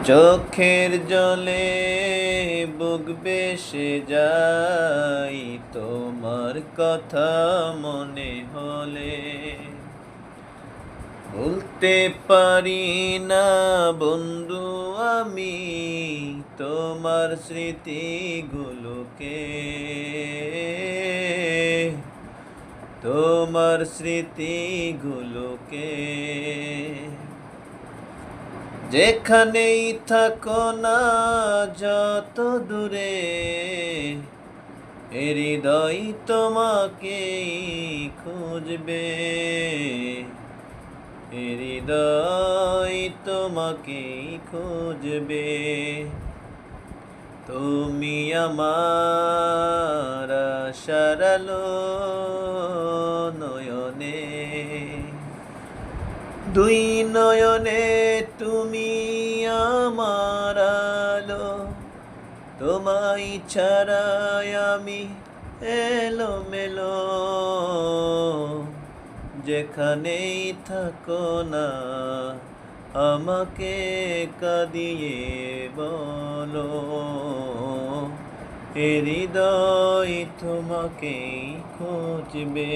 চোখের জলে বুক ভেসে যায় তোমার কথা মনে হলে। ভুলতে পারি না বন্ধু আমি তোমার স্মৃতিগুলোকে, তোমার স্মৃতিগুলোকে। যেখানেই থাকো না যত দূরে, হৃদয় তোমাকেই খুঁজবে, হৃদয় তোমাকেই খুঁজবে। তুমি আমার আশার আলো নয়নে, দুই নয়নে তুমি আমার আলো। তোমায় ছাড়াই আমি এলোমেলো, যেখানেই থাকো না আমাকে কাঁদিয়ে বলো, হৃদয় তোমাকেই খুঁজবে।